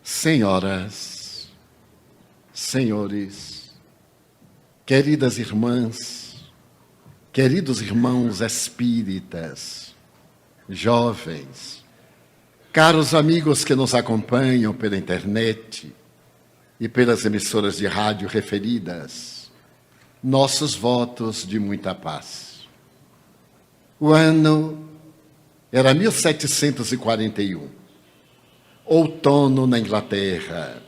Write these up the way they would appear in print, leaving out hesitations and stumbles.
Senhoras, senhores, queridas irmãs, queridos irmãos espíritas, jovens, caros amigos que nos acompanham pela internet e pelas emissoras de rádio referidas, nossos votos de muita paz. O ano era 1741. Outono na Inglaterra.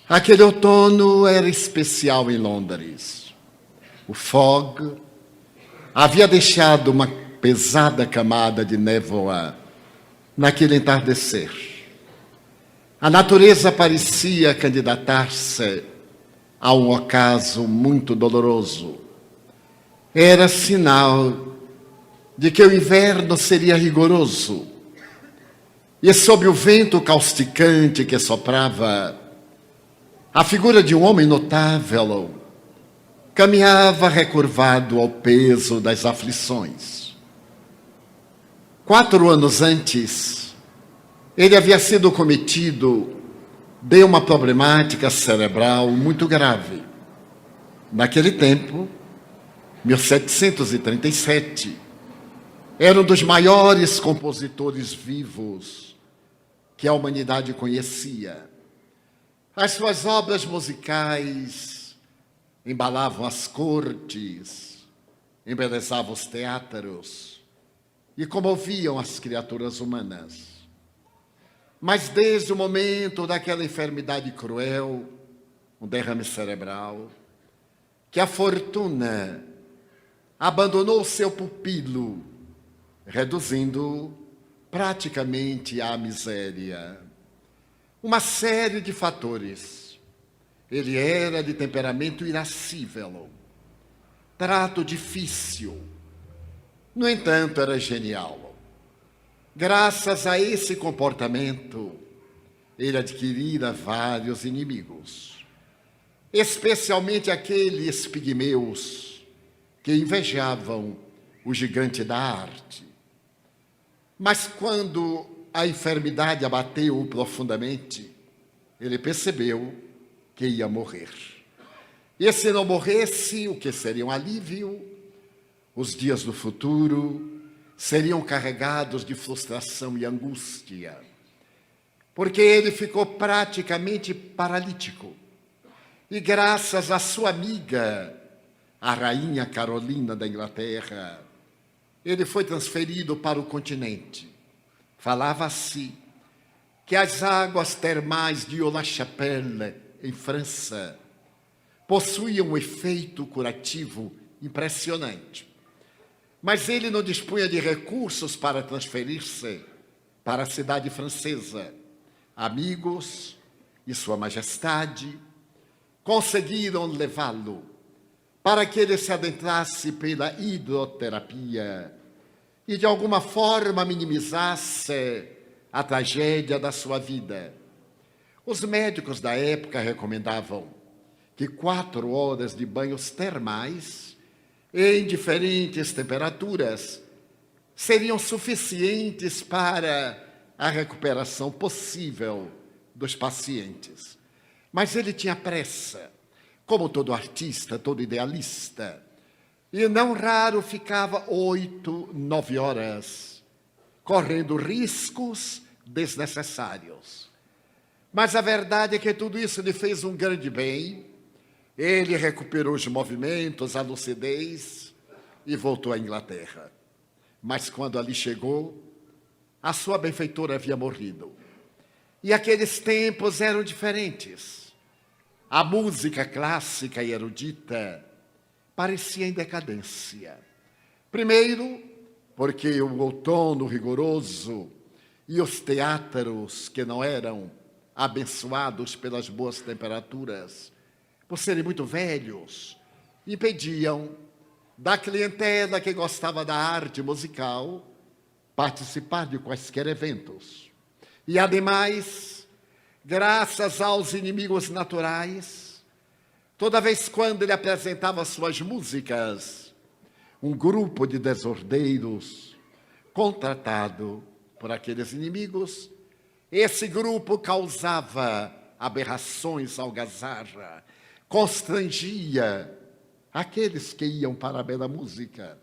Aquele outono era especial em Londres. O fog havia deixado uma pesada camada de névoa naquele entardecer. A natureza parecia candidatar-se a um ocaso muito doloroso. Era sinal de que o inverno seria rigoroso. E sob o vento causticante que soprava, a figura de um homem notável caminhava recurvado ao peso das aflições. 4 anos antes, ele havia sido cometido de uma problemática cerebral muito grave. Naquele tempo, 1737, era um dos maiores compositores vivos que a humanidade conhecia. As suas obras musicais embalavam as cortes, embelezavam os teatros e comoviam as criaturas humanas. Mas desde o momento daquela enfermidade cruel, um derrame cerebral, que a fortuna abandonou seu pupilo, reduzindo-o praticamente à miséria. Uma série de fatores. Ele era de temperamento irascível, trato difícil. No entanto, era genial. Graças a esse comportamento, ele adquirira vários inimigos, especialmente aqueles pigmeus que invejavam o gigante da arte. Mas quando a enfermidade abateu-o profundamente, ele percebeu que ia morrer. E se não morresse, o que seria um alívio? Os dias do futuro seriam carregados de frustração e angústia, porque ele ficou praticamente paralítico. E graças à sua amiga, a rainha Carolina da Inglaterra, ele foi transferido para o continente. Falava-se que as águas termais de Aix-la-Chapelle, em França, possuíam um efeito curativo impressionante. Mas ele não dispunha de recursos para transferir-se para a cidade francesa. Amigos e Sua Majestade conseguiram levá-lo para que ele se adentrasse pela hidroterapia e, de alguma forma, minimizasse a tragédia da sua vida. Os médicos da época recomendavam que 4 horas de banhos termais, em diferentes temperaturas, seriam suficientes para a recuperação possível dos pacientes. Mas ele tinha pressa, como todo artista, todo idealista, e não raro ficava 8, 9 horas, correndo riscos desnecessários. Mas a verdade é que tudo isso lhe fez um grande bem. Ele recuperou os movimentos, a lucidez e voltou à Inglaterra. Mas quando ali chegou, a sua benfeitora havia morrido. E aqueles tempos eram diferentes. A música clássica e erudita parecia em decadência. Primeiro, porque o outono rigoroso e os teatros que não eram abençoados pelas boas temperaturas, por serem muito velhos, impediam da clientela que gostava da arte musical participar de quaisquer eventos. E, ademais, graças aos inimigos naturais, toda vez quando ele apresentava suas músicas, um grupo de desordeiros, contratado por aqueles inimigos, Esse grupo causava aberrações, algazarra, constrangia aqueles que iam para a bela música.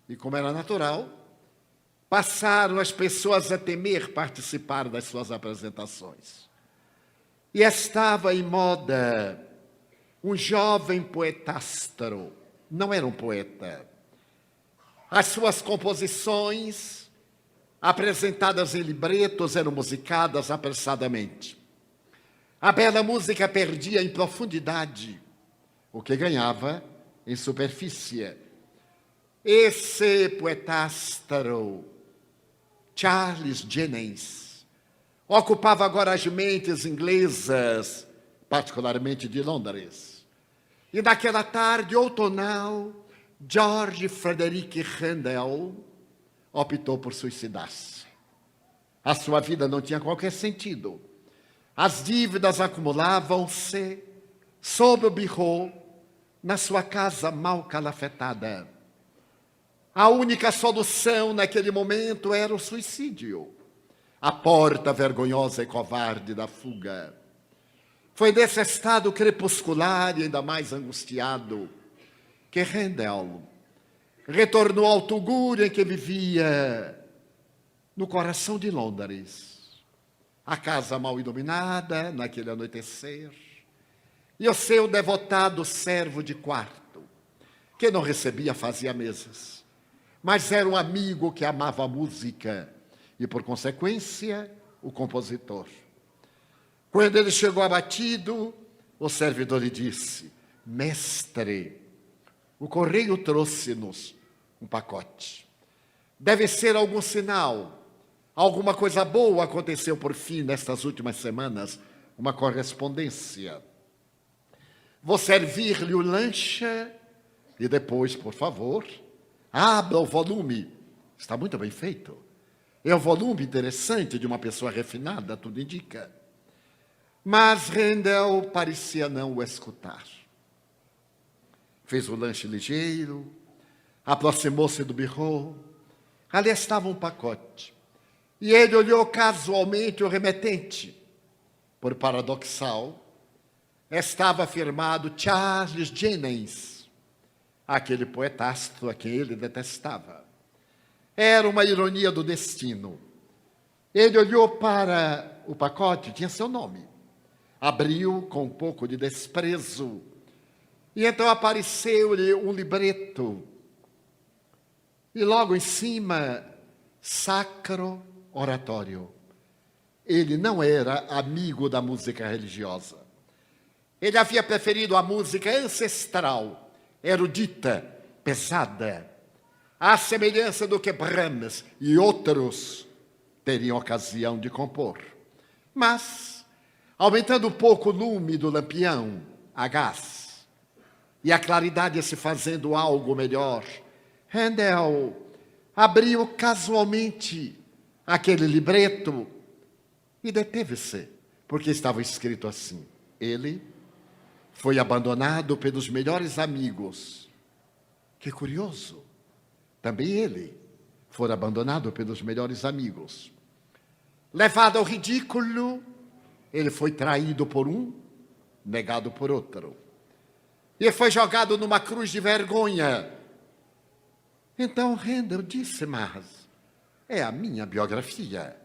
E como era natural, passaram as pessoas a temer participar das suas apresentações. E estava em moda um jovem poetástaro, não era um poeta. As suas composições, apresentadas em libretos, eram musicadas apressadamente. A bela música perdia em profundidade o que ganhava em superfície. Esse poetástaro, Charles Jennens, ocupava agora as mentes inglesas, particularmente de Londres. E naquela tarde outonal, George Frederick Handel optou por suicidar-se. A sua vida não tinha qualquer sentido. As dívidas acumulavam-se sob o birro na sua casa mal calafetada. A única solução naquele momento era o suicídio, a porta vergonhosa e covarde da fuga. Foi nesse estado crepuscular e ainda mais angustiado que Handel retornou ao Tugur em que vivia, no coração de Londres. A casa mal iluminada, naquele anoitecer, e o seu devotado servo de quarto, que não recebia, fazia mesas, mas era um amigo que amava a música e, por consequência, o compositor. Quando ele chegou abatido, o servidor lhe disse: mestre, o correio trouxe-nos um pacote. Deve ser algum sinal. Alguma coisa boa aconteceu por fim nestas últimas semanas, uma correspondência. Vou servir-lhe o lanche e depois, por favor, abra o volume. Está muito bem feito. É um volume interessante de uma pessoa refinada, tudo indica. Mas Handel parecia não o escutar. Fez o lanche ligeiro, aproximou-se do birro. Ali estava um pacote. E ele olhou casualmente o remetente. Por paradoxal, estava firmado Charles Jennens, aquele poetástro a quem ele detestava. Era uma ironia do destino. Ele olhou para o pacote, tinha seu nome. Abriu com um pouco de desprezo. E então apareceu-lhe um libreto. E logo em cima, Sacro Oratório. Ele não era amigo da música religiosa. Ele havia preferido a música ancestral, erudita, pesada, à semelhança do que Brahms e outros teriam ocasião de compor. Mas, aumentando um pouco o lume do lampião a gás e a claridade se fazendo algo melhor, Handel abriu casualmente aquele libreto e deteve-se, porque estava escrito assim: ele foi abandonado pelos melhores amigos. Que curioso! Também ele foi abandonado pelos melhores amigos. Levado ao ridículo, ele foi traído por um, negado por outro. E foi jogado numa cruz de vergonha. Então Handel disse: mas é a minha biografia.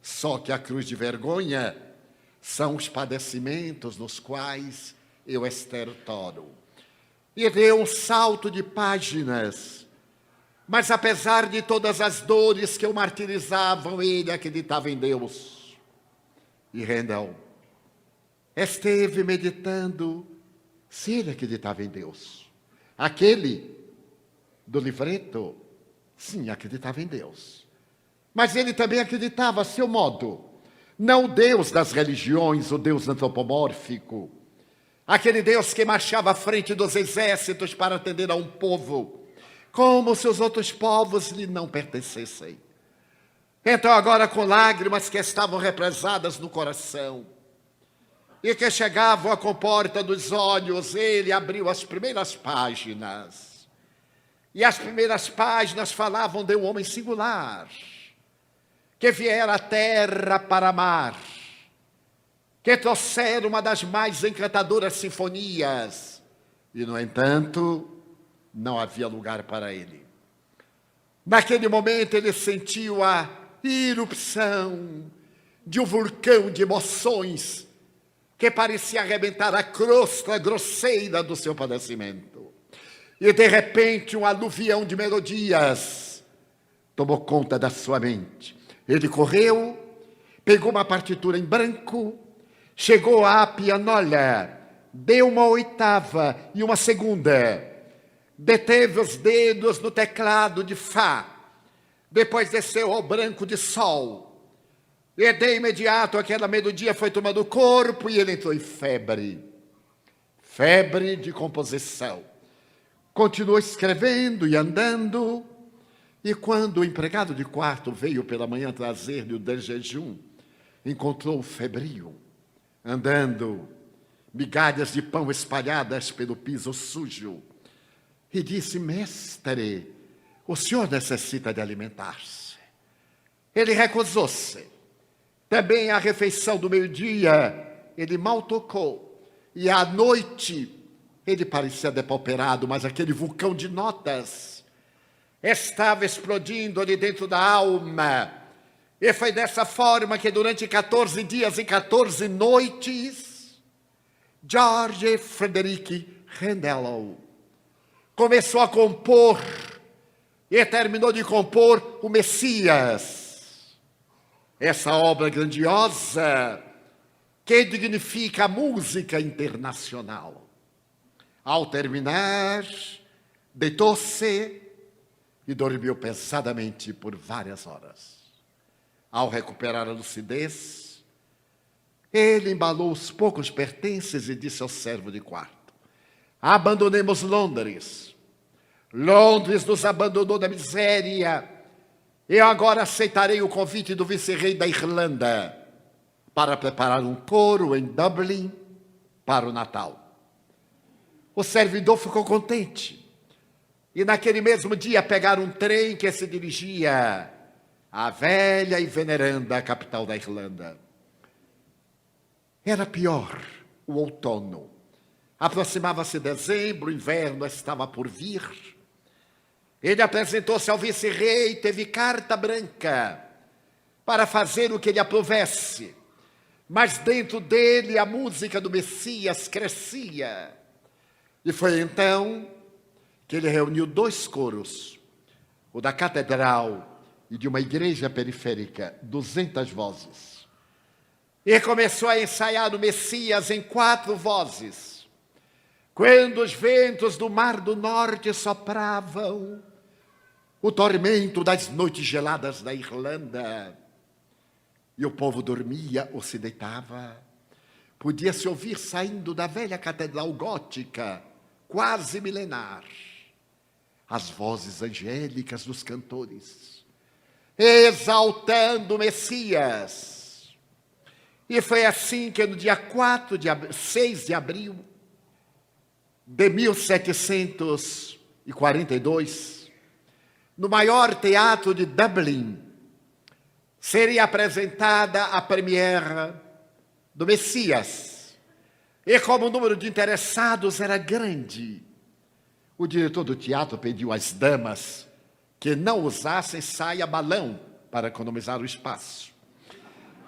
Só que a cruz de vergonha são os padecimentos nos quais eu estertoro. E deu um salto de páginas. Mas apesar de todas as dores que o martirizavam, ele acreditava em Deus. E Handel esteve meditando se ele acreditava em Deus. Aquele do livreto, sim, acreditava em Deus. Mas ele também acreditava a seu modo. Não o Deus das religiões, o Deus antropomórfico. Aquele Deus que marchava à frente dos exércitos para atender a um povo, como se os outros povos lhe não pertencessem. Então agora, com lágrimas que estavam represadas no coração e que chegavam à comporta dos olhos, ele abriu as primeiras páginas. E as primeiras páginas falavam de um homem singular, que viera à terra para amar, que trouxera uma das mais encantadoras sinfonias, e, no entanto, não havia lugar para ele. Naquele momento, ele sentiu a irrupção de um vulcão de emoções que parecia arrebentar a crosta grosseira do seu padecimento. E, de repente, um aluvião de melodias tomou conta da sua mente. Ele correu, pegou uma partitura em branco, chegou à pianola, deu uma oitava e uma segunda, deteve os dedos no teclado de Fá, depois desceu ao branco de Sol, e de imediato aquela melodia foi tomando corpo e ele entrou em febre de composição. Continuou escrevendo e andando, e quando o empregado de quarto veio pela manhã trazer-lhe o de jejum, encontrou-o febril, andando, migalhas de pão espalhadas pelo piso sujo, e disse: mestre, o senhor necessita de alimentar-se. Ele recusou-se. Também a refeição do meio-dia ele mal tocou, e à noite ele parecia depauperado, mas aquele vulcão de notas estava explodindo ali dentro da alma. E foi dessa forma que durante 14 dias e 14 noites, George Frederick Handel começou a compor e terminou de compor o Messias. Essa obra grandiosa que dignifica a música internacional. Ao terminar, deitou-se e dormiu pesadamente por várias horas. Ao recuperar a lucidez, ele embalou os poucos pertences e disse ao servo de quarto: abandonemos Londres. Londres nos abandonou na miséria. Eu agora aceitarei o convite do vice-rei da Irlanda para preparar um coro em Dublin para o Natal. O servidor ficou contente. E naquele mesmo dia pegaram um trem que se dirigia à velha e veneranda capital da Irlanda. Era pior, o outono. Aproximava-se dezembro, o inverno estava por vir. Ele apresentou-se ao vice-rei, teve carta branca para fazer o que lhe aprovesse. Mas dentro dele a música do Messias crescia. E foi então que ele reuniu 2 coros, o da catedral e de uma igreja periférica, 200 vozes. E começou a ensaiar o Messias em 4 vozes. Quando os ventos do Mar do Norte sopravam, o tormento das noites geladas da Irlanda, e o povo dormia ou se deitava, podia-se ouvir saindo da velha catedral gótica, quase milenar, as vozes angélicas dos cantores, exaltando o Messias. E foi assim que no dia 6 de abril de 1742, no maior teatro de Dublin, seria apresentada a premiere do Messias. E como o número de interessados era grande, o diretor do teatro pediu às damas que não usassem saia balão para economizar o espaço.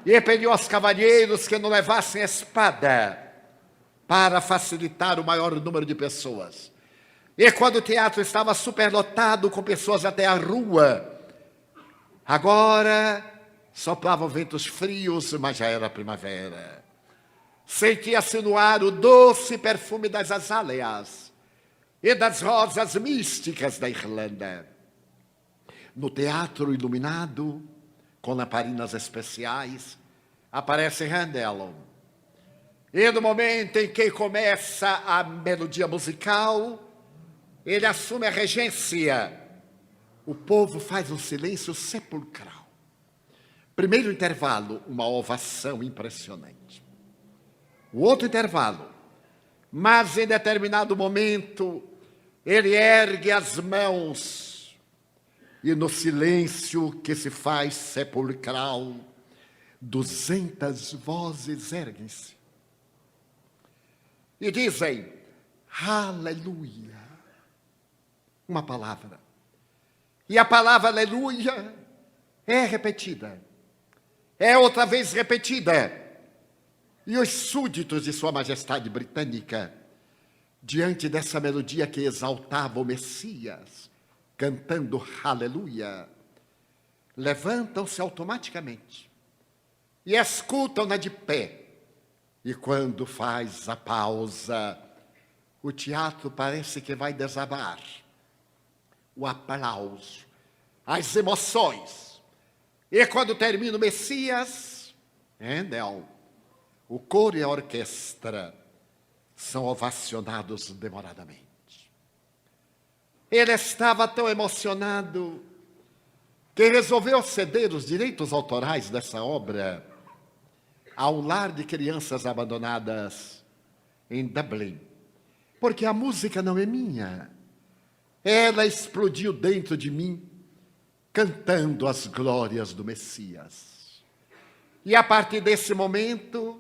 E pediu aos cavalheiros que não levassem espada para facilitar o maior número de pessoas. E quando o teatro estava superlotado com pessoas até a rua, agora sopravam ventos frios, mas já era primavera. Sentia-se no ar o doce perfume das azáleas e das rosas místicas da Irlanda. No teatro iluminado, com lamparinas especiais, aparece Handel. E no momento em que começa a melodia musical, ele assume a regência. O povo faz um silêncio sepulcral. Primeiro intervalo, uma ovação impressionante. O outro intervalo, mas em determinado momento, ele ergue as mãos E no silêncio que se faz sepulcral, 200 vozes erguem-se e dizem: aleluia. Uma palavra. E a palavra aleluia é repetida. É outra vez repetida. E os súditos de Sua Majestade Britânica, diante dessa melodia que exaltava o Messias, cantando aleluia, levantam-se automaticamente e escutam-na de pé. E quando faz a pausa, o teatro parece que vai desabar. O aplauso, as emoções. E quando termina o Messias, Handel, o coro e a orquestra são ovacionados demoradamente. Ele estava tão emocionado que resolveu ceder os direitos autorais dessa obra a um lar de crianças abandonadas em Dublin. Porque a música não é minha. Ela explodiu dentro de mim, cantando as glórias do Messias. E a partir desse momento,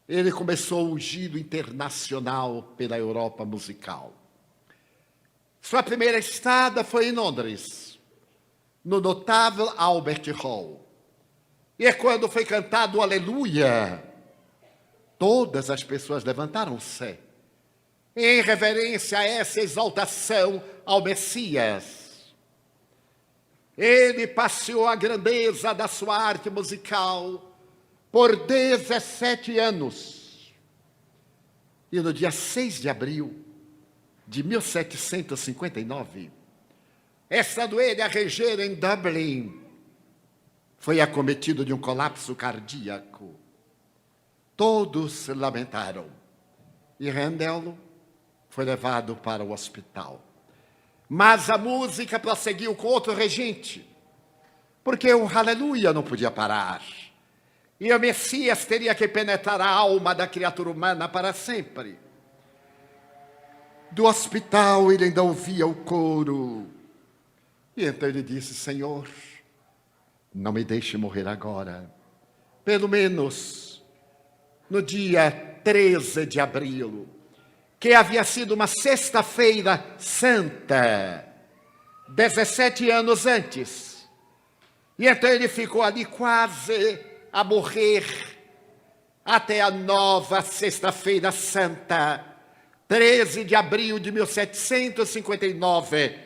ele começou o giro internacional pela Europa musical. Sua primeira estada foi em Londres, no notável Albert Hall. E quando foi cantado o Aleluia, todas as pessoas levantaram-se em reverência a essa exaltação ao Messias. Ele passeou a grandeza da sua arte musical por 17 anos. E no dia 6 de abril de 1759, estando ele a reger em Dublin, foi acometido de um colapso cardíaco. Todos se lamentaram. E Handel foi levado para o hospital. Mas a música prosseguiu com outro regente, porque o aleluia não podia parar. E o Messias teria que penetrar a alma da criatura humana para sempre. Do hospital ele ainda ouvia o coro. E então ele disse: Senhor, não me deixe morrer agora. Pelo menos no dia 13 de abril, que havia sido uma sexta-feira santa, 17 anos antes. E então ele ficou ali quase a morrer até a nova sexta-feira santa, 13 de abril de 1759,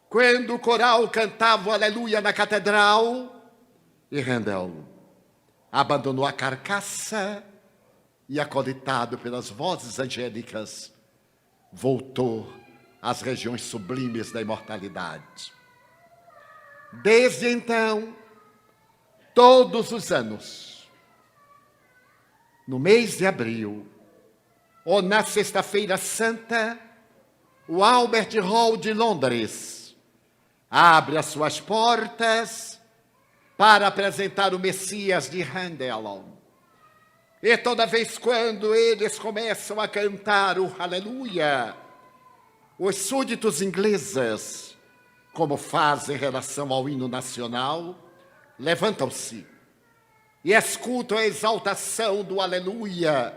quando o coral cantava o Aleluia na catedral, e Handel abandonou a carcaça e, acolitado pelas vozes angélicas, voltou às regiões sublimes da imortalidade. Desde então, todos os anos, no mês de abril, ou na sexta-feira santa, o Albert Hall de Londres abre as suas portas para apresentar o Messias de Handel. E toda vez quando eles começam a cantar o Aleluia, os súditos ingleses, como fazem em relação ao hino nacional, levantam-se e escutam a exaltação do Aleluia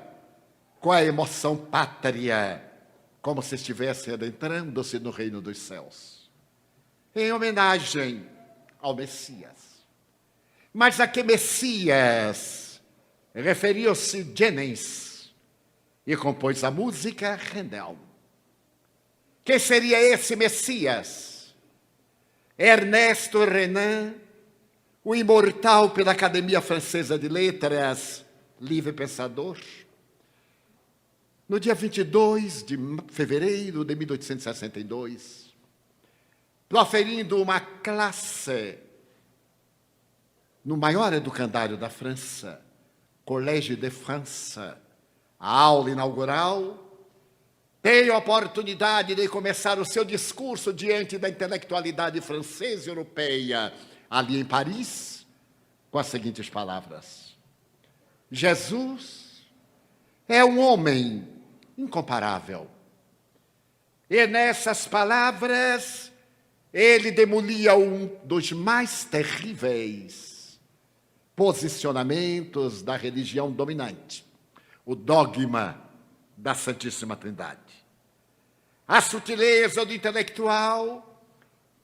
com a emoção pátria, como se estivessem adentrando-se no reino dos céus, em homenagem ao Messias. Mas a que Messias referiu-se Jennings e compôs a música Handel. Quem seria esse Messias? Ernesto Renan, o imortal pela Academia Francesa de Letras, livre pensador, no dia 22 de fevereiro de 1862, proferindo uma classe no maior educandário da França, Collège de France, a aula inaugural, tem a oportunidade de começar o seu discurso diante da intelectualidade francesa e europeia, ali em Paris, com as seguintes palavras: Jesus é um homem incomparável. E nessas palavras, ele demolia um dos mais terríveis posicionamentos da religião dominante, o dogma da Santíssima Trindade. A sutileza do intelectual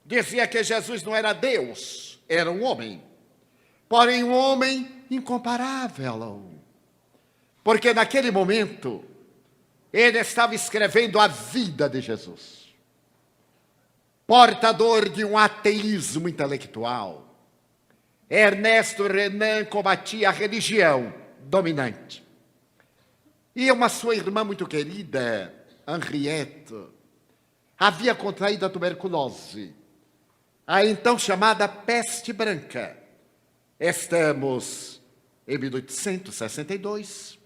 dizia que Jesus não era Deus, era um homem. Porém, um homem incomparável. Porque naquele momento, ele estava escrevendo a vida de Jesus. Portador de um ateísmo intelectual, Ernesto Renan combatia a religião dominante. E uma sua irmã muito querida, Henriette, havia contraído a tuberculose, a então chamada peste branca. Estamos em 1862,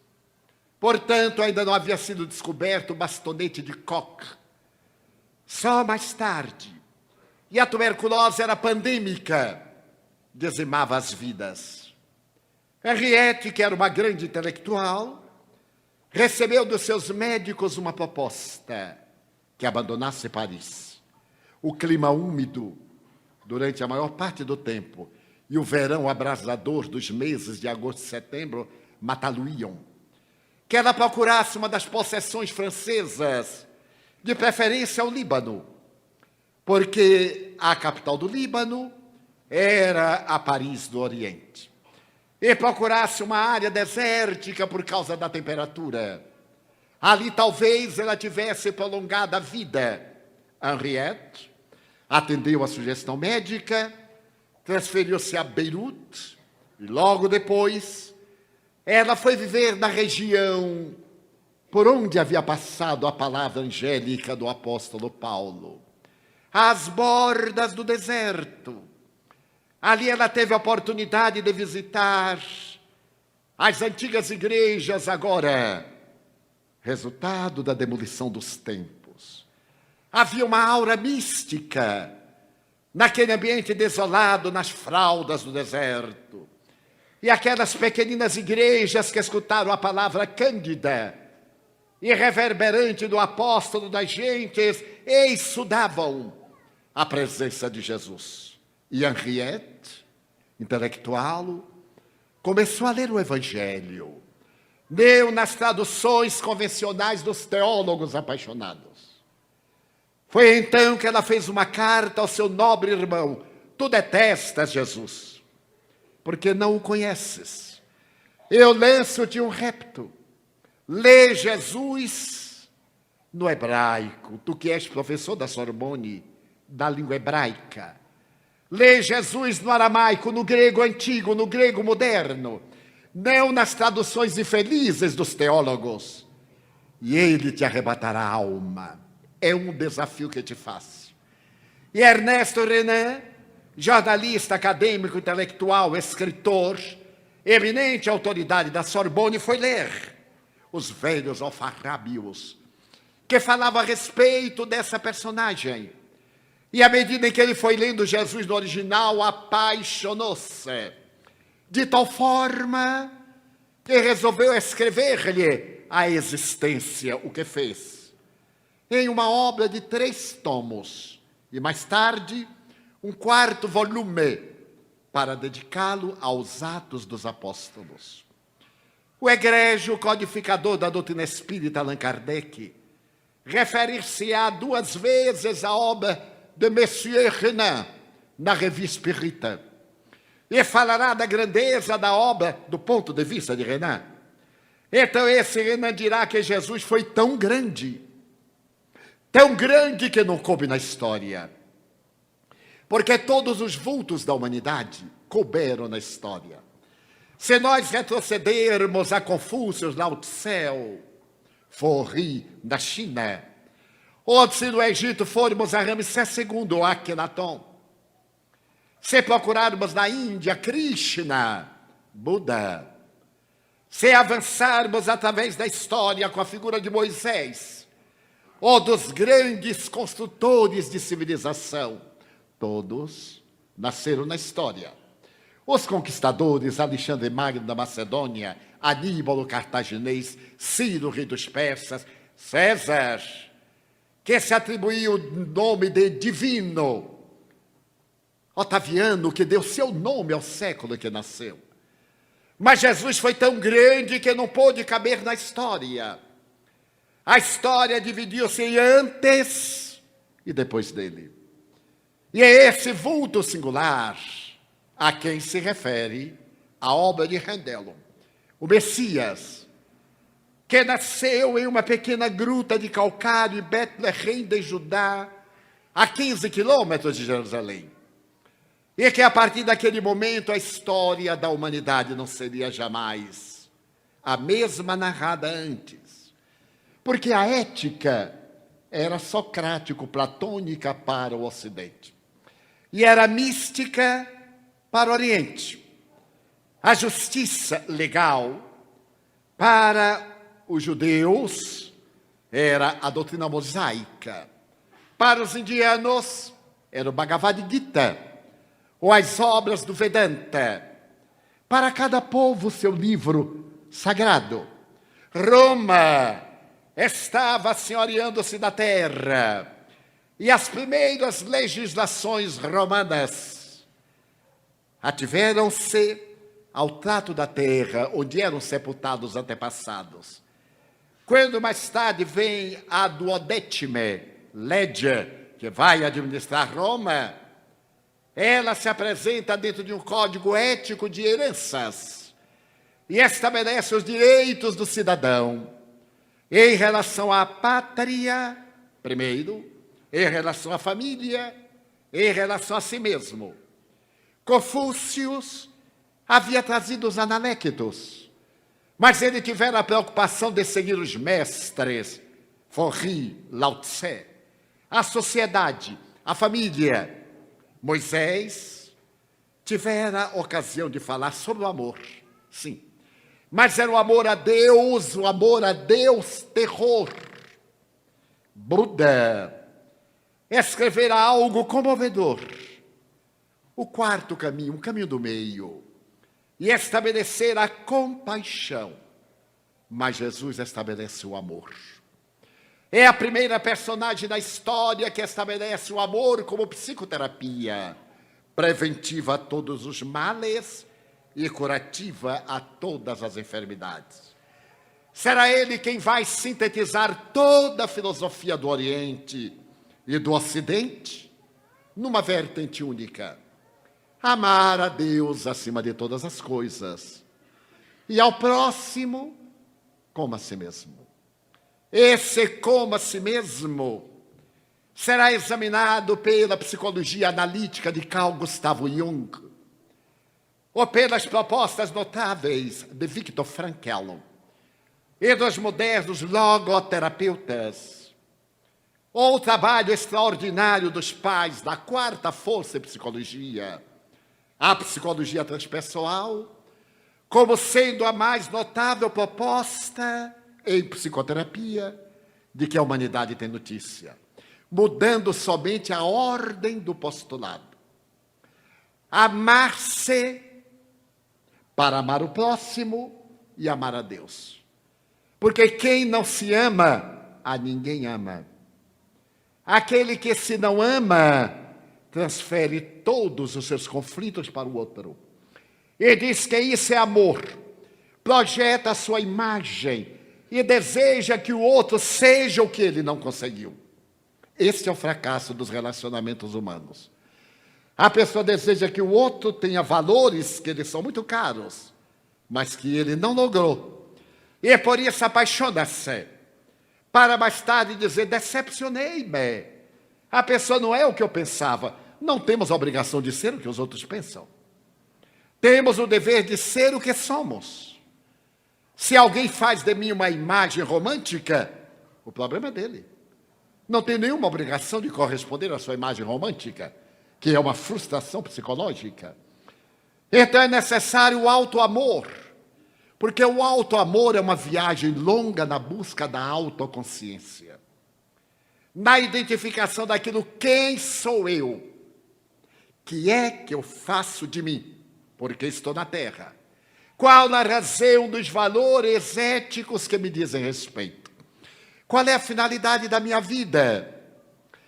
portanto, ainda não havia sido descoberto o bastonete de Koch. Só mais tarde. E a tuberculose era pandêmica, dizimava as vidas. Henriette, que era uma grande intelectual, recebeu dos seus médicos uma proposta, que abandonasse Paris. O clima úmido, durante a maior parte do tempo, e o verão abrasador dos meses de agosto e setembro, matá-lo-iam. Que ela procurasse uma das possessões francesas, de preferência ao Líbano, porque a capital do Líbano era a Paris do Oriente. E procurasse uma área desértica por causa da temperatura. Ali talvez ela tivesse prolongado a vida. Henriette atendeu a sugestão médica, transferiu-se a Beirute e logo depois ela foi viver na região por onde havia passado a palavra angélica do apóstolo Paulo, às bordas do deserto. Ali ela teve a oportunidade de visitar as antigas igrejas agora, resultado da demolição dos templos. Havia uma aura mística naquele ambiente desolado, nas fraldas do deserto. E aquelas pequeninas igrejas que escutaram a palavra cândida e reverberante do apóstolo das gentes, exudavam a presença de Jesus. E Henriette, intelectual, começou a ler o Evangelho. Leu nas traduções convencionais dos teólogos apaixonados. Foi então que ela fez uma carta ao seu nobre irmão. Tu detestas Jesus, porque não o conheces. Eu lanço-te um repto. Lê Jesus no hebraico, tu que és professor da Sorbonne, da língua hebraica. Lê Jesus no aramaico, no grego antigo, no grego moderno, não nas traduções infelizes dos teólogos. E ele te arrebatará a alma. É um desafio que te faço. E Ernesto Renan, jornalista, acadêmico, intelectual, escritor, eminente autoridade da Sorbonne, foi ler os velhos alfarrábios, que falavam a respeito dessa personagem. E à medida em que ele foi lendo Jesus no original, apaixonou-se, de tal forma que resolveu escrever-lhe a existência, o que fez, em uma obra de 3 tomos, e mais tarde, um 4º volume, para dedicá-lo aos Atos dos Apóstolos. O egrégio codificador da doutrina espírita, Allan Kardec, referir-se-á 2 vezes à obra de Monsieur Renan, na Revue Espírita, e falará da grandeza da obra do ponto de vista de Renan. Então esse Renan dirá que Jesus foi tão grande que não coube na história, porque todos os vultos da humanidade couberam na história. Se nós retrocedermos a Confúcio, Lao Tse, Forri, da China, ou se no Egito formos a Ramsés II, ou Akhenaton, se procurarmos na Índia, Krishna, Buda, se avançarmos através da história com a figura de Moisés, ou dos grandes construtores de civilização, todos nasceram na história. Os conquistadores, Alexandre Magno da Macedônia, Aníbal o Cartaginês, Ciro, rei dos persas, César, que se atribuiu o nome de divino, Otaviano, que deu seu nome ao século em que nasceu. Mas Jesus foi tão grande que não pôde caber na história. A história dividiu-se em antes e depois dele. E é esse vulto singular a quem se refere a obra de Handel, o Messias, que nasceu em uma pequena gruta de calcário em Betlehem de Judá, a 15 quilômetros de Jerusalém. E que a partir daquele momento a história da humanidade não seria jamais a mesma narrada antes. Porque a ética era socrático-platônica para o Ocidente. E era mística para o Oriente. A justiça legal para os judeus era a doutrina mosaica. Para os indianos era o Bhagavad Gita, ou as obras do Vedanta. Para cada povo seu livro sagrado. Roma estava senhoreando-se da terra, e as primeiras legislações romanas ativeram-se ao trato da terra, onde eram sepultados antepassados. Quando mais tarde vem a duodécime legge, que vai administrar Roma, ela se apresenta dentro de um código ético de heranças e estabelece os direitos do cidadão em relação à pátria, primeiro, em relação à família, em relação a si mesmo. Confúcio havia trazido os analéquitos, mas ele tivera a preocupação de seguir os mestres, Forri, Lao Tse, a sociedade, a família. Moisés tivera a ocasião de falar sobre o amor, sim, mas era o amor a Deus terror. Buda escrevera algo comovedor. O quarto caminho, o caminho do meio, e estabelecer a compaixão. Mas Jesus estabelece o amor. É a primeira personagem da história que estabelece o amor como psicoterapia, preventiva a todos os males e curativa a todas as enfermidades. Será ele quem vai sintetizar toda a filosofia do Oriente e do Ocidente numa vertente única. Amar a Deus acima de todas as coisas e ao próximo como a si mesmo. Esse como a si mesmo será examinado pela psicologia analítica de Carl Gustav Jung ou pelas propostas notáveis de Viktor Frankl e dos modernos logoterapeutas, ou o trabalho extraordinário dos pais da quarta força em psicologia, a psicologia transpessoal, como sendo a mais notável proposta em psicoterapia de que a humanidade tem notícia, mudando somente a ordem do postulado. Amar-se para amar o próximo e amar a Deus. Porque quem não se ama, a ninguém ama. Aquele que se não ama, transfere todos os seus conflitos para o outro. E diz que isso é amor. Projeta a sua imagem e deseja que o outro seja o que ele não conseguiu. Este é o fracasso dos relacionamentos humanos. A pessoa deseja que o outro tenha valores que lhe são muito caros, mas que ele não logrou. E por isso apaixona-se, para mais tarde dizer, decepcionei-me. A pessoa não é o que eu pensava. Não temos a obrigação de ser o que os outros pensam. Temos o dever de ser o que somos. Se alguém faz de mim uma imagem romântica, o problema é dele. Não tem nenhuma obrigação de corresponder à sua imagem romântica, que é uma frustração psicológica. Então é necessário o auto-amor, porque o auto-amor é uma viagem longa na busca da autoconsciência, na identificação daquilo, quem sou eu, que é que eu faço de mim, porque estou na Terra. Qual a razão dos valores éticos que me dizem respeito? Qual é a finalidade da minha vida?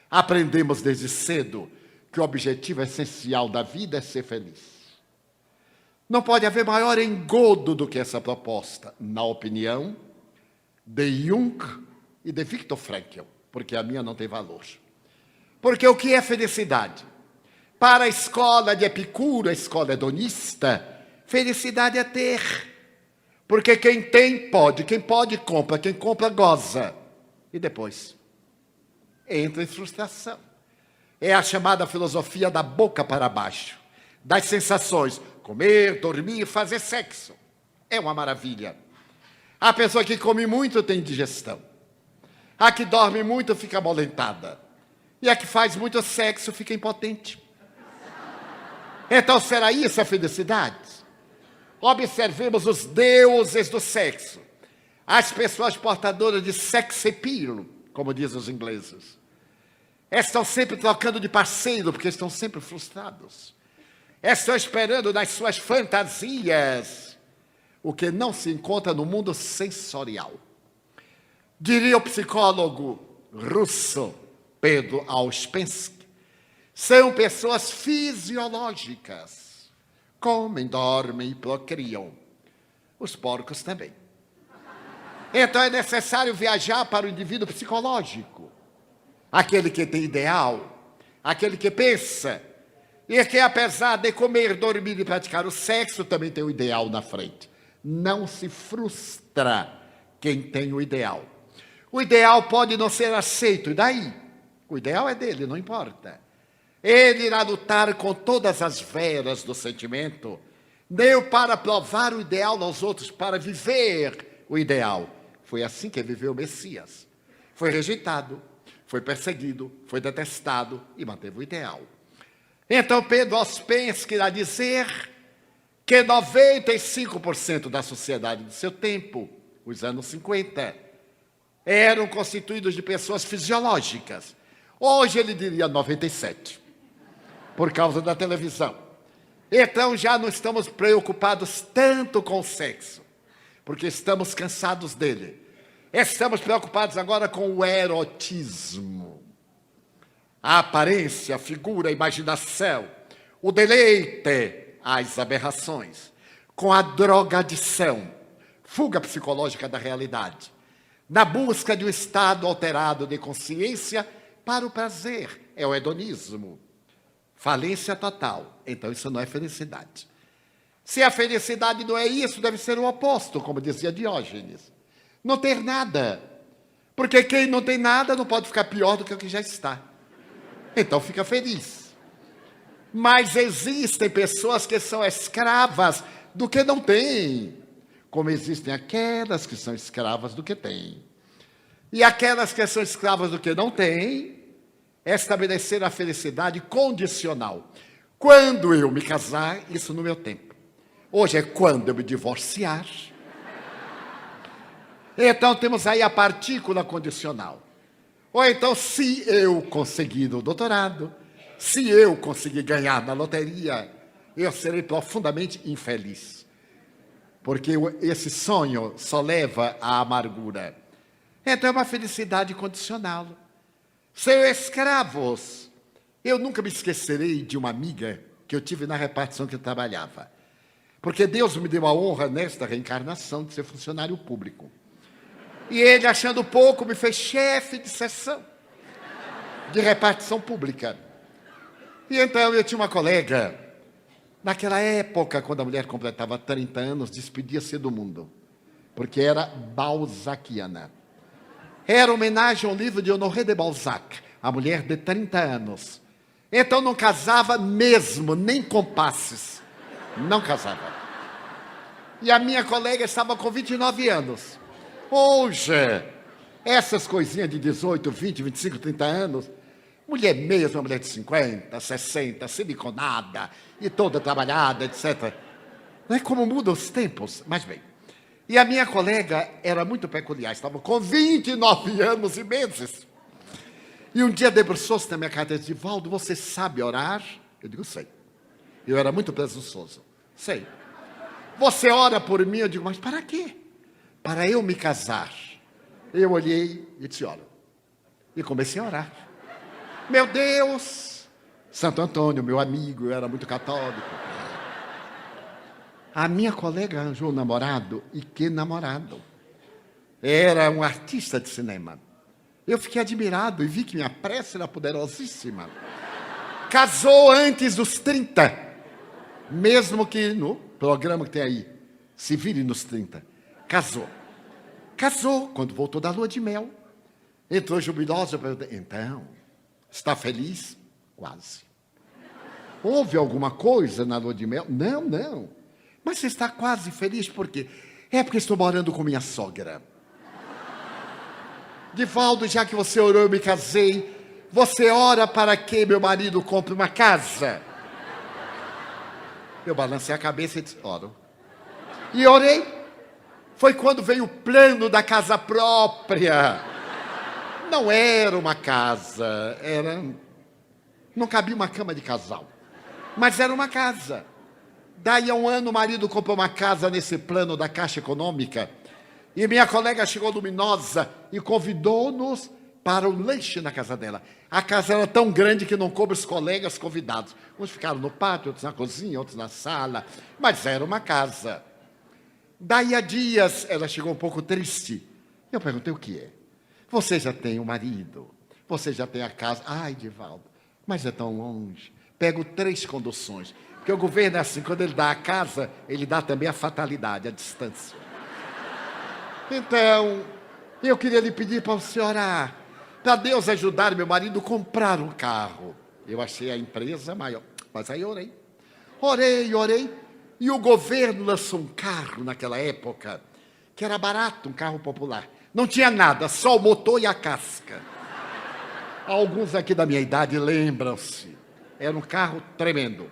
Aprendemos desde cedo que o objetivo essencial da vida é ser feliz. Não pode haver maior engodo do que essa proposta, na opinião de Jung e de Viktor Frankl, porque a minha não tem valor. Porque o que é felicidade? Para a escola de Epicuro, a escola hedonista, felicidade é ter. Porque quem tem, pode. Quem pode, compra. Quem compra, goza. E depois? Entra em frustração. É a chamada filosofia da boca para baixo. Das sensações. Comer, dormir, fazer sexo. É uma maravilha. A pessoa que come muito tem digestão. A que dorme muito fica amolentada. E a que faz muito sexo fica impotente. Então, será isso a felicidade? Observemos os deuses do sexo. As pessoas portadoras de sex appeal, como dizem os ingleses. Estão sempre trocando de parceiro, porque estão sempre frustrados. Estão esperando nas suas fantasias o que não se encontra no mundo sensorial. Diria o psicólogo russo Pedro Auspensky, são pessoas fisiológicas. Comem, dormem e procriam. Os porcos também. Então é necessário viajar para o indivíduo psicológico. Aquele que tem ideal, aquele que pensa, e que apesar de comer, dormir e praticar o sexo, também tem o ideal na frente. Não se frustra quem tem o ideal. O ideal pode não ser aceito, e daí? O ideal é dele, não importa. Ele irá lutar com todas as veras do sentimento, nem para provar o ideal aos outros, para viver o ideal. Foi assim que viveu o Messias. Foi rejeitado, foi perseguido, foi detestado e manteve o ideal. Então Pedro Ouspensky irá dizer que 95% da sociedade do seu tempo, os anos 50, eram constituídos de pessoas fisiológicas. Hoje ele diria 97%, por causa da televisão. Então já não estamos preocupados tanto com o sexo, porque estamos cansados dele. Estamos preocupados agora com o erotismo. A aparência, a figura, a imaginação, o deleite, as aberrações, com a drogadição, fuga psicológica da realidade, na busca de um estado alterado de consciência para o prazer, é o hedonismo. Falência total. Então isso não é felicidade. Se a felicidade não é isso, deve ser o oposto, como dizia Diógenes. Não ter nada. Porque quem não tem nada não pode ficar pior do que o que já está. Então fica feliz. Mas existem pessoas que são escravas do que não têm, como existem aquelas que são escravas do que têm. E aquelas que são escravas do que não têm, estabelecer a felicidade condicional. Quando eu me casar, isso no meu tempo. Hoje é quando eu me divorciar. Então temos aí a partícula condicional. Ou então, se eu conseguir o doutorado, se eu conseguir ganhar na loteria, eu serei profundamente infeliz. Porque esse sonho só leva à amargura. Então é uma felicidade condicional. São escravos. Eu nunca me esquecerei de uma amiga que eu tive na repartição que eu trabalhava. Porque Deus me deu a honra nesta reencarnação de ser funcionário público. E ele, achando pouco, me fez chefe de seção de repartição pública. E então eu tinha uma colega, naquela época, quando a mulher completava 30 anos, despedia-se do mundo, porque era balzaquiana. Era homenagem ao livro de Honoré de Balzac, a mulher de 30 anos. Então não casava mesmo, nem com passes. Não casava. E a minha colega estava com 29 anos. Hoje, essas coisinhas de 18, 20, 25, 30 anos, mulher mesmo, mulher de 50, 60, siliconada, e toda trabalhada, etc. Não é como mudam os tempos, mas bem. E a minha colega era muito peculiar, estava com 29 anos e meses. E um dia debruçou-se na minha carteira e disse: Valdo, você sabe orar? Eu digo: sei. Eu era muito presunçoso. Sei. Você ora por mim? Eu digo: mas para quê? Para eu me casar. Eu olhei e disse: ora. E comecei a orar. Meu Deus, Santo Antônio, meu amigo, eu era muito católico. A minha colega arranjou um namorado, e que namorado! Era um artista de cinema. Eu fiquei admirado e vi que minha prece era poderosíssima. Casou antes dos 30, mesmo que no programa que tem aí, se vire nos 30. Casou. Casou quando voltou da lua de mel. Entrou jubilosa, eu perguntei, então, está feliz? Quase. Houve alguma coisa na lua de mel? Não, não. Mas você está quase feliz por quê? É porque estou morando com minha sogra. Divaldo, já que você orou, eu me casei. Você ora para que meu marido compre uma casa? Eu balancei a cabeça e disse, oro. E orei. Foi quando veio o plano da casa própria. Não era uma casa, não cabia uma cama de casal. Mas era uma casa. Daí a um ano o marido comprou uma casa nesse plano da Caixa Econômica. E minha colega chegou luminosa e convidou-nos para o lanche na casa dela. A casa era tão grande que não coube os colegas convidados. Uns ficaram no pátio, outros na cozinha, outros na sala. Mas era uma casa. Daí a dias ela chegou um pouco triste. Eu perguntei, o que é? Você já tem um marido? Você já tem a casa? Ai, Divaldo, mas é tão longe. Pego 3 conduções. Porque o governo é assim, quando ele dá a casa, ele dá também a fatalidade, a distância. Então, eu queria lhe pedir para você orar, para Deus ajudar meu marido a comprar um carro. Eu achei a empresa maior, mas aí orei. Orei, e o governo lançou um carro naquela época, que era barato, um carro popular. Não tinha nada, só o motor e a casca. Alguns aqui da minha idade lembram-se. Era um carro tremendo.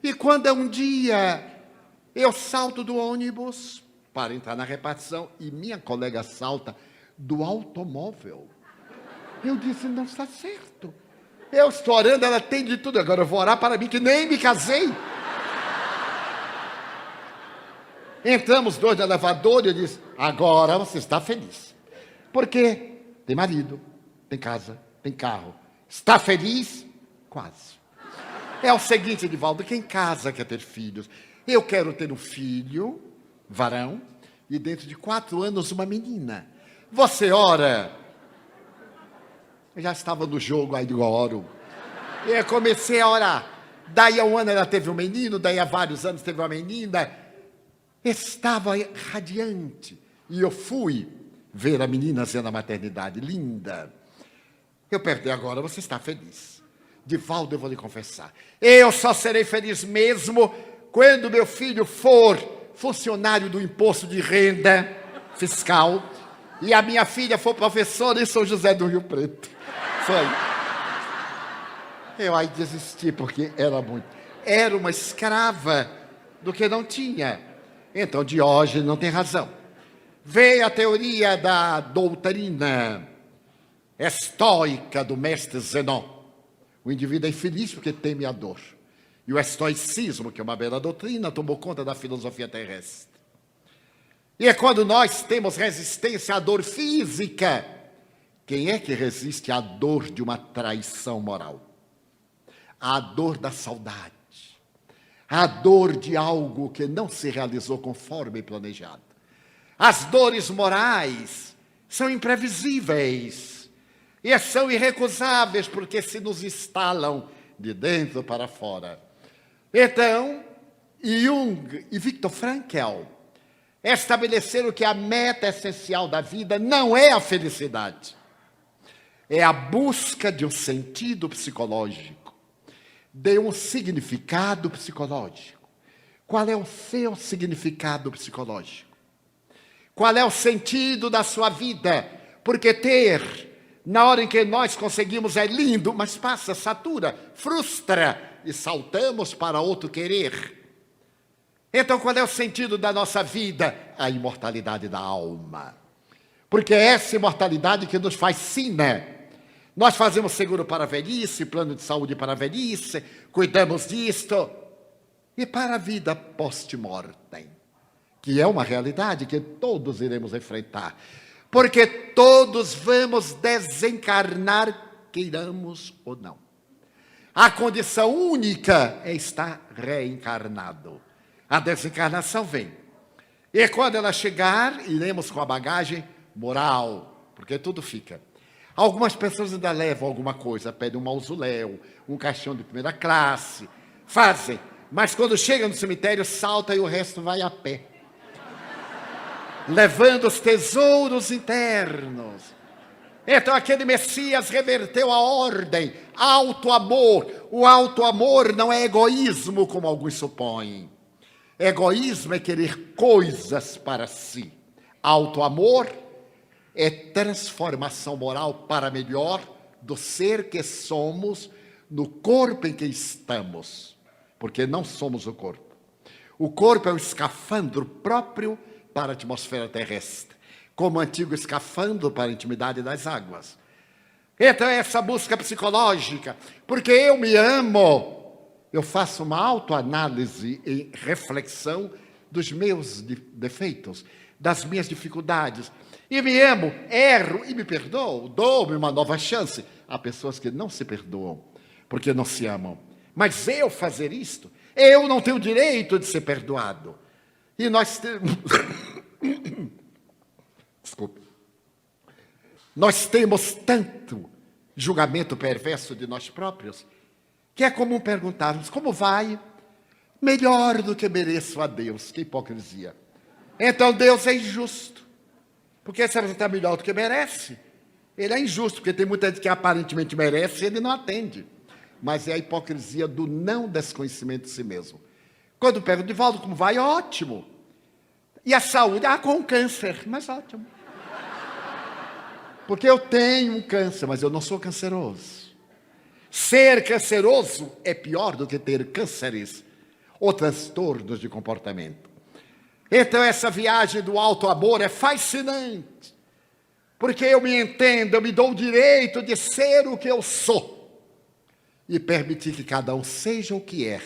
E quando um dia eu salto do ônibus para entrar na repartição e minha colega salta do automóvel. Eu disse, não está certo. Eu estou orando, ela tem de tudo. Agora eu vou orar para mim, que nem me casei. Entramos 2 no elevador e eu disse, agora você está feliz. Porque tem marido, tem casa, tem carro. Está feliz? Quase. É o seguinte, Edivaldo, quem casa quer ter filhos. Eu quero ter um filho, varão, e dentro de 4 anos uma menina. Você ora? Eu já estava no jogo, aí eu oro. E eu comecei a orar. Daí a um ano ela teve um menino, daí a vários anos teve uma menina. Estava radiante. E eu fui ver a menina sendo a maternidade, linda. Eu perguntei, agora você está feliz? Divaldo, eu vou lhe confessar. Eu só serei feliz mesmo quando meu filho for funcionário do imposto de renda fiscal e a minha filha for professora em São José do Rio Preto. Foi. Eu aí desisti, porque era uma escrava do que não tinha. Então, Diógenes não tem razão. Veio a teoria da doutrina estoica do mestre Zenon. O indivíduo é infeliz porque teme a dor. E o estoicismo, que é uma bela doutrina, tomou conta da filosofia terrestre. E é quando nós temos resistência à dor física. Quem é que resiste à dor de uma traição moral? À dor da saudade. À dor de algo que não se realizou conforme planejado. As dores morais são imprevisíveis e são irrecusáveis porque se nos instalam de dentro para fora. Então, Jung e Viktor Frankl estabeleceram que a meta essencial da vida não é a felicidade, é a busca de um sentido psicológico, de um significado psicológico. Qual é o seu significado psicológico? Qual é o sentido da sua vida? Porque ter, na hora em que nós conseguimos, é lindo, mas passa, satura, frustra e saltamos para outro querer. Então, qual é o sentido da nossa vida? A imortalidade da alma. Porque é essa imortalidade que nos fascina. Nós fazemos seguro para a velhice, plano de saúde para a velhice, cuidamos disto. E para a vida post-mortem, que é uma realidade que todos iremos enfrentar. Porque todos vamos desencarnar, queiramos ou não. A condição única é estar reencarnado. A desencarnação vem. E quando ela chegar, iremos com a bagagem moral, porque tudo fica. Algumas pessoas ainda levam alguma coisa, pedem um mausoléu, um caixão de primeira classe, fazem. Mas quando chega no cemitério, salta e o resto vai a pé. Levando os tesouros internos. Então aquele Messias reverteu a ordem, alto amor. O alto amor não é egoísmo, como alguns supõem. Egoísmo é querer coisas para si. Alto amor é transformação moral para melhor do ser que somos no corpo em que estamos. Porque não somos o corpo. O corpo é o escafandro próprio para a atmosfera terrestre, como o antigo escafandro para a intimidade das águas. Então, essa busca psicológica, porque eu me amo, eu faço uma autoanálise e reflexão dos meus defeitos, das minhas dificuldades. E me amo, erro e me perdoo, dou-me uma nova chance. Há pessoas que não se perdoam, porque não se amam. Mas eu fazer isto, eu não tenho direito de ser perdoado. E nós temos... Desculpe. Nós temos tanto julgamento perverso de nós próprios, que é comum perguntarmos, como vai? Melhor do que mereço a Deus. Que hipocrisia. Então Deus é injusto. Porque se você está melhor do que merece, ele é injusto, porque tem muita gente que aparentemente merece e ele não atende. Mas é a hipocrisia do não desconhecimento de si mesmo. Quando pergunto, Divaldo, como vai? Ótimo. E a saúde? Com câncer, mas ótimo. Porque eu tenho um câncer, mas eu não sou canceroso. Ser canceroso é pior do que ter cânceres ou transtornos de comportamento. Então essa viagem do alto amor é fascinante. Porque eu me entendo, eu me dou o direito de ser o que eu sou. E permitir que cada um seja o que é,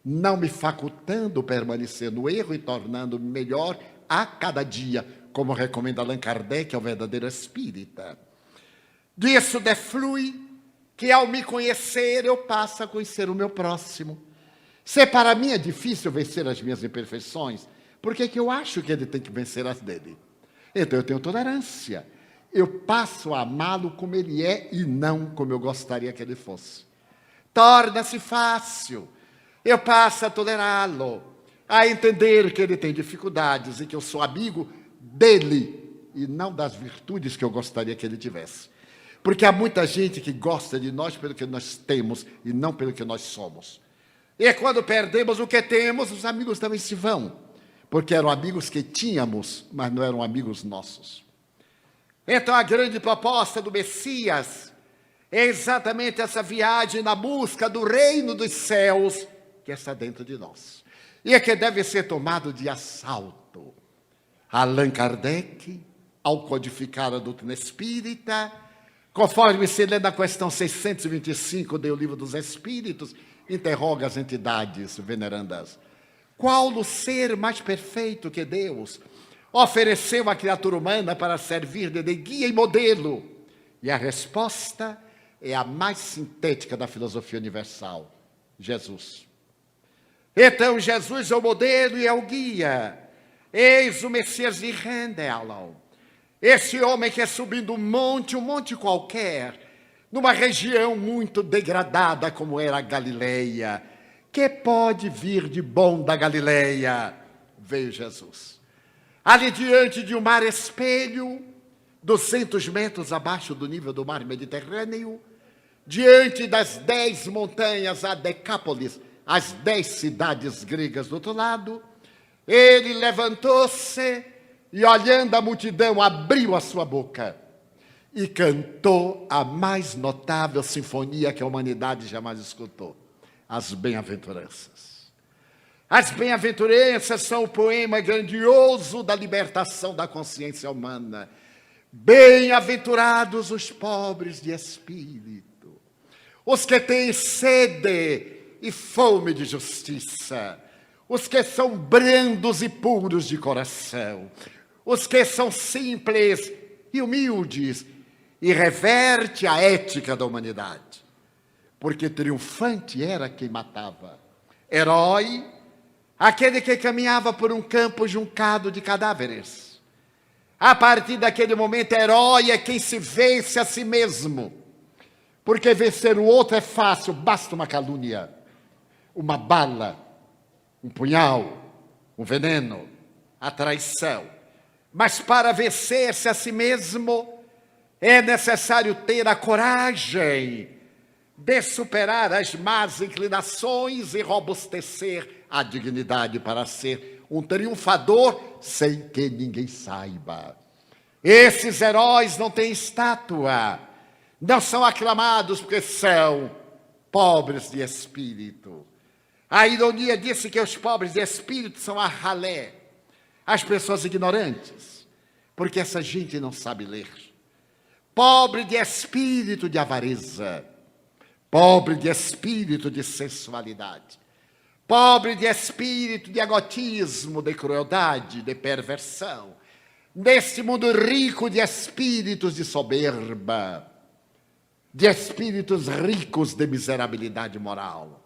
não me facultando permanecer no erro e tornando-me melhor a cada dia, como recomenda Allan Kardec, é o verdadeiro espírita. Disso deflui que ao me conhecer, eu passo a conhecer o meu próximo. Se para mim é difícil vencer as minhas imperfeições, por que eu acho que ele tem que vencer as dele? Então eu tenho tolerância. Eu passo a amá-lo como ele é e não como eu gostaria que ele fosse. Torna-se fácil. Eu passo a tolerá-lo, a entender que ele tem dificuldades e que eu sou amigo dele e não das virtudes que eu gostaria que ele tivesse. Porque há muita gente que gosta de nós pelo que nós temos e não pelo que nós somos. E quando perdemos o que temos, os amigos também se vão, porque eram amigos que tínhamos, mas não eram amigos nossos. Então a grande proposta do Messias é exatamente essa viagem na busca do reino dos céus que está dentro de nós. E é que deve ser tomado de assalto. Allan Kardec, ao codificar a doutrina espírita, conforme se lê na questão 625 do Livro dos Espíritos, interroga as entidades venerandas. Qual o ser mais perfeito que Deus ofereceu à criatura humana para servir de guia e modelo? E a resposta é a mais sintética da filosofia universal: Jesus. Então, Jesus é o modelo e é o guia. Eis o Messias de Handel. Esse homem que é subindo um monte qualquer, numa região muito degradada como era a Galileia. Que pode vir de bom da Galileia? Veio Jesus. Ali diante de um mar espelho, 200 metros abaixo do nível do mar Mediterrâneo, diante das 10 montanhas, a Decápolis, as 10 cidades gregas do outro lado, ele levantou-se e, olhando a multidão, abriu a sua boca e cantou a mais notável sinfonia que a humanidade jamais escutou: as bem-aventuranças. As bem-aventuranças são o poema grandioso da libertação da consciência humana. Bem-aventurados os pobres de espírito, os que têm sede e fome de justiça, os que são brandos e puros de coração, os que são simples e humildes, e reverte a ética da humanidade. porque triunfante era quem matava. Herói, aquele que caminhava por um campo juncado de cadáveres. A partir daquele momento, herói é quem se vence a si mesmo, porque vencer o outro é fácil, basta uma calúnia, uma bala, um punhal, um veneno, a traição. Mas para vencer-se a si mesmo, é necessário ter a coragem de superar as más inclinações e robustecer a dignidade para ser um triunfador sem que ninguém saiba. Esses heróis não têm estátua, não são aclamados porque são pobres de espírito. A ironia disse que os pobres de espírito são a ralé, as pessoas ignorantes, porque essa gente não sabe ler. Pobre de espírito de avareza, pobre de espírito de sensualidade, pobre de espírito de egotismo, de crueldade, de perversão, neste mundo rico de espíritos de soberba, de espíritos ricos de miserabilidade moral.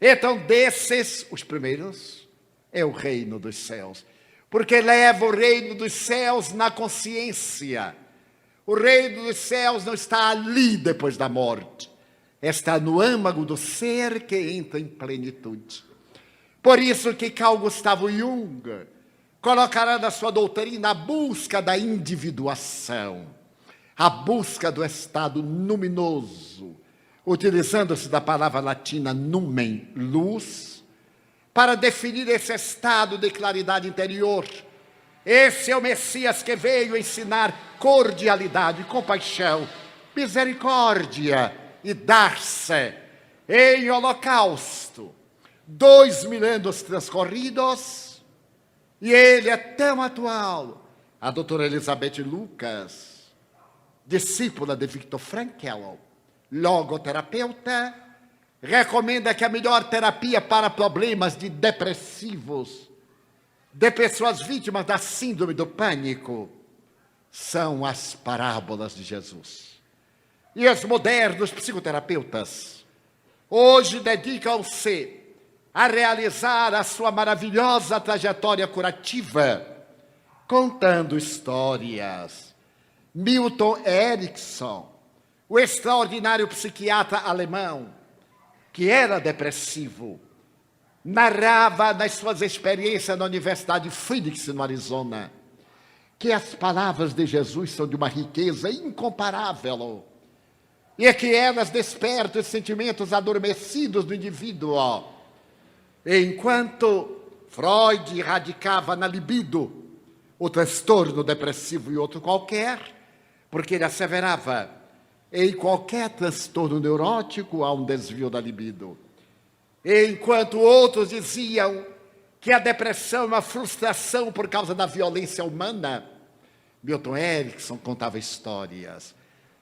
Então, desses, os primeiros, é o reino dos céus, porque leva o reino dos céus na consciência. O reino dos céus não está ali depois da morte, está no âmago do ser que entra em plenitude. Por isso que Carl Gustavo Jung colocará na sua doutrina a busca da individuação, a busca do estado luminoso, utilizando-se da palavra latina numen, luz, para definir esse estado de claridade interior. Esse é o Messias que veio ensinar cordialidade, compaixão, misericórdia e dar-se em holocausto. 2000 anos transcorridos e ele é tão atual. A doutora Elizabeth Lucas, discípula de Viktor Frankl, logoterapeuta, recomenda que a melhor terapia para problemas de depressivos, de pessoas vítimas da síndrome do pânico, são as parábolas de Jesus. E os modernos psicoterapeutas hoje dedicam-se a realizar a sua maravilhosa trajetória curativa, contando histórias. Milton Erickson, o extraordinário psiquiatra alemão, que era depressivo, narrava nas suas experiências na Universidade de Phoenix, no Arizona, que as palavras de Jesus são de uma riqueza incomparável e que elas despertam os sentimentos adormecidos do indivíduo. Enquanto Freud radicava na libido o transtorno depressivo e outro qualquer, porque ele asseverava, em qualquer transtorno neurótico há um desvio da libido. Enquanto outros diziam que a depressão é uma frustração por causa da violência humana, Milton Erickson contava histórias.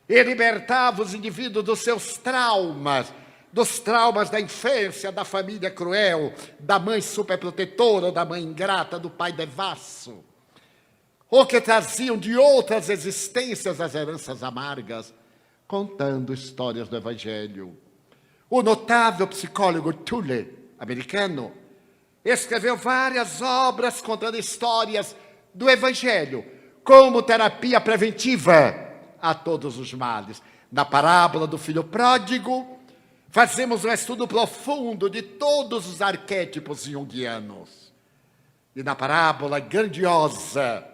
Ele libertava os indivíduos dos seus traumas, dos traumas da infância, da família cruel, da mãe superprotetora, ou da mãe ingrata, do pai devasso, ou que traziam de outras existências as heranças amargas, contando histórias do Evangelho. O notável psicólogo Tully, americano, escreveu várias obras contando histórias do Evangelho, como terapia preventiva a todos os males. Na parábola do filho pródigo, fazemos um estudo profundo de todos os arquétipos junguianos. E na parábola grandiosa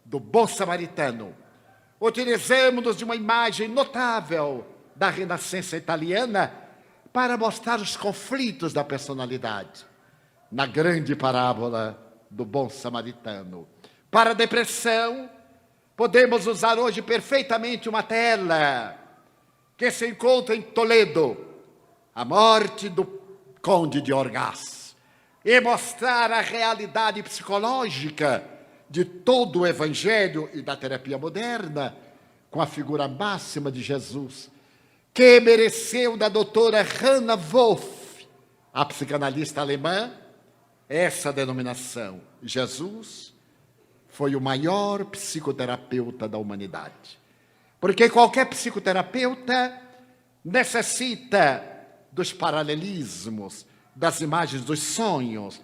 do bom samaritano, utilizamos de uma imagem notável da Renascença italiana para mostrar os conflitos da personalidade. Na grande parábola do bom samaritano. Para a depressão, podemos usar hoje perfeitamente uma tela que se encontra em Toledo, a morte do conde de Orgaz, e mostrar a realidade psicológica de todo o Evangelho e da terapia moderna, com a figura máxima de Jesus, que mereceu da doutora Hannah Wolff, a psicanalista alemã, essa denominação. Jesus foi o maior psicoterapeuta da humanidade. Porque qualquer psicoterapeuta necessita dos paralelismos, das imagens dos sonhos,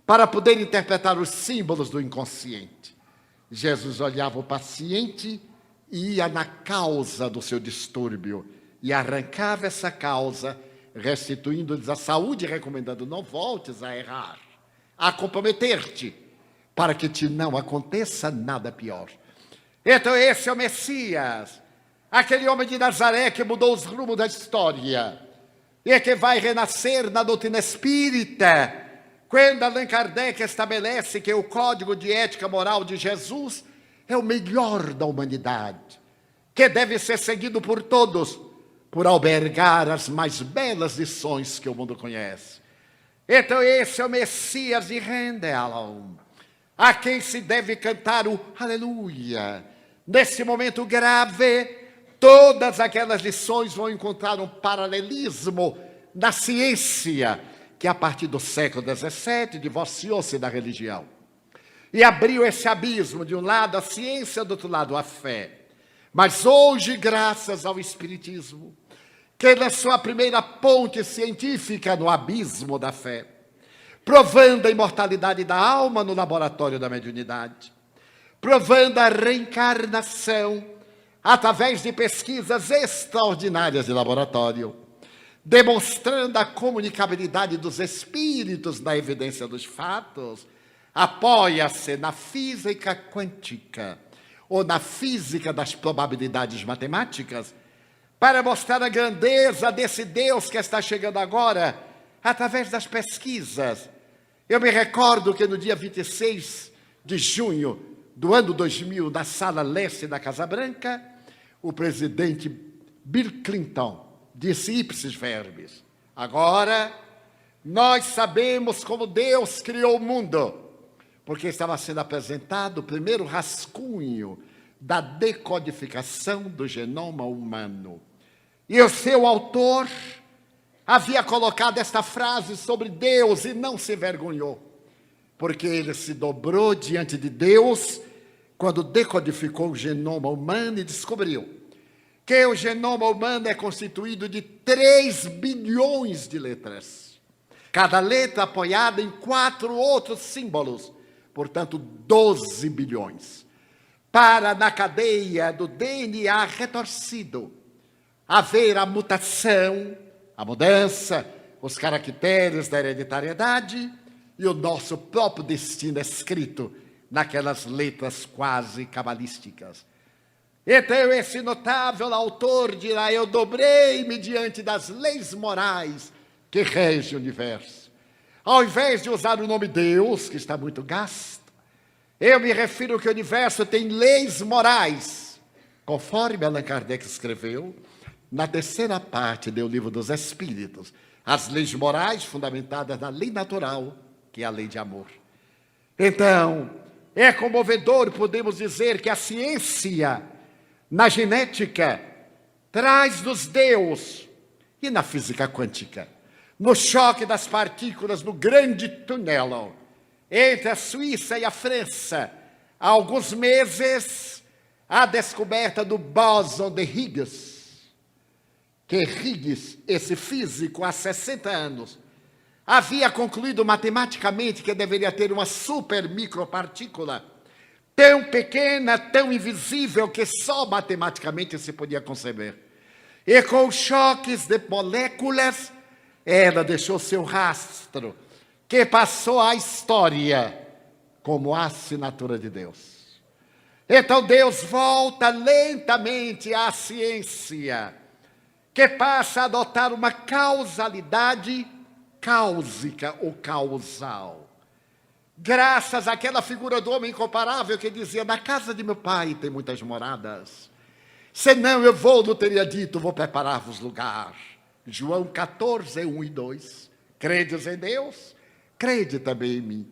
para poder interpretar os símbolos do inconsciente. Jesus olhava o paciente e ia na causa do seu distúrbio e arrancava essa causa, restituindo-lhes a saúde e recomendando: não voltes a errar, a comprometer-te, para que te não aconteça nada pior. Então esse é o Messias, aquele homem de Nazaré que mudou os rumos da história e que vai renascer na doutrina espírita, quando Allan Kardec estabelece que o código de ética moral de Jesus é o melhor da humanidade, que deve ser seguido por todos, por albergar as mais belas lições que o mundo conhece. Então esse é o Messias de Handel, a quem se deve cantar o Aleluia. Nesse momento grave, todas aquelas lições vão encontrar um paralelismo na ciência, que a partir do século XVII divorciou-se da religião e abriu esse abismo, de um lado a ciência, do outro lado a fé. Mas hoje, graças ao Espiritismo, que lançou a primeira ponte científica no abismo da fé, provando a imortalidade da alma no laboratório da mediunidade, provando a reencarnação através de pesquisas extraordinárias de laboratório, demonstrando a comunicabilidade dos espíritos na evidência dos fatos, apoia-se na física quântica ou na física das probabilidades matemáticas para mostrar a grandeza desse Deus que está chegando agora através das pesquisas. Eu me recordo que no dia 26 de junho do ano 2000, na Sala Leste da Casa Branca, o presidente Bill Clinton disse ipsis verbis: agora nós sabemos como Deus criou o mundo, porque estava sendo apresentado o primeiro rascunho da decodificação do genoma humano. E o seu autor havia colocado esta frase sobre Deus e não se envergonhou, porque ele se dobrou diante de Deus quando decodificou o genoma humano e descobriu que o genoma humano é constituído de 3 bilhões de letras, cada letra apoiada em 4 outros símbolos, portanto 12 bilhões, para na cadeia do DNA retorcido haver a mutação, a mudança, os caracteres da hereditariedade e o nosso próprio destino escrito naquelas letras quase cabalísticas. Então esse notável autor dirá: eu dobrei-me diante das leis morais que regem o universo. Ao invés de usar o nome Deus, que está muito gasto, eu me refiro que o universo tem leis morais, conforme Allan Kardec escreveu na terceira parte do Livro dos Espíritos, as leis morais fundamentadas na lei natural, que é a lei de amor. Então, é comovedor, podemos dizer, que a ciência na genética traz-nos Deus, e na física quântica, no choque das partículas no grande túnel entre a Suíça e a França, há alguns meses, a descoberta do bóson de Higgs, que Higgs, esse físico, há 60 anos, havia concluído matematicamente que deveria ter uma super micropartícula tão pequena, tão invisível, que só matematicamente se podia conceber. E com os choques de moléculas, ela deixou seu rastro, que passou à história como a assinatura de Deus. Então Deus volta lentamente à ciência, que passa a adotar uma causalidade cáusica ou causal. Graças àquela figura do homem incomparável que dizia: na casa de meu pai tem muitas moradas, senão eu não teria dito, vou preparar-vos lugar. João 14, 1 e 2. Credes em Deus? Crede também em mim.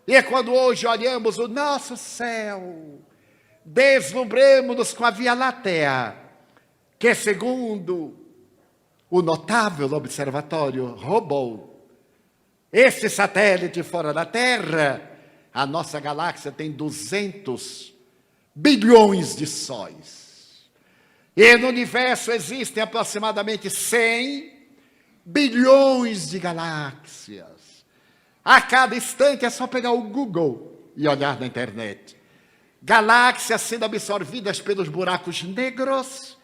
E é quando hoje olhamos o nosso céu, deslumbremos-nos com a Via Láctea, que segundo o notável observatório Hubble, esse satélite fora da Terra, a nossa galáxia tem 200 bilhões de sóis. E no universo existem aproximadamente 100 bilhões de galáxias. A cada instante é só pegar o Google e olhar na internet. Galáxias sendo absorvidas pelos buracos negros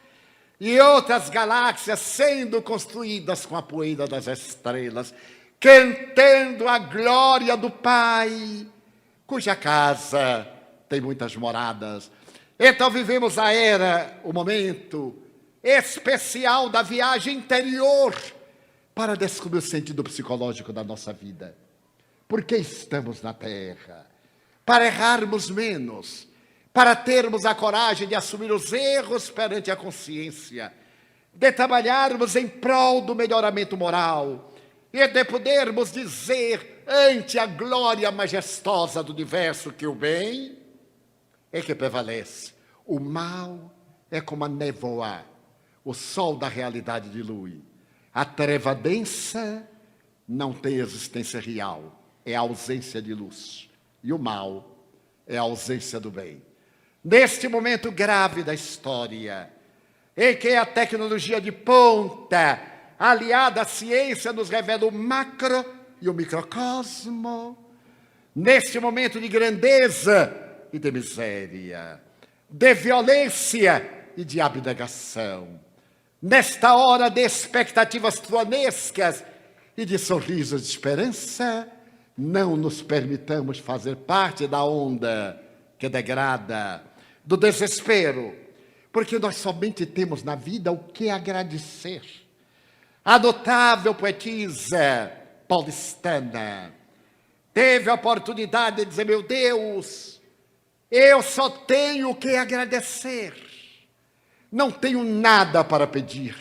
e outras galáxias sendo construídas com a poeira das estrelas, cantando a glória do Pai, cuja casa tem muitas moradas. Então vivemos a era, o momento especial da viagem interior para descobrir o sentido psicológico da nossa vida. Por que estamos na Terra? Para errarmos menos, para termos a coragem de assumir os erros perante a consciência, de trabalharmos em prol do melhoramento moral e de podermos dizer ante a glória majestosa do universo que o bem é que prevalece. O mal é como a névoa, o sol da realidade dilui. A treva densa não tem existência real, é a ausência de luz. E o mal é a ausência do bem. Neste momento grave da história, em que a tecnologia de ponta, aliada à ciência, nos revela o macro e o microcosmo, neste momento de grandeza e de miséria, de violência e de abnegação, nesta hora de expectativas tronescas e de sorrisos de esperança, não nos permitamos fazer parte da onda que degrada, do desespero, porque nós somente temos na vida o que agradecer. A notável poetisa paulistana teve a oportunidade de dizer: meu Deus, eu só tenho o que agradecer, não tenho nada para pedir.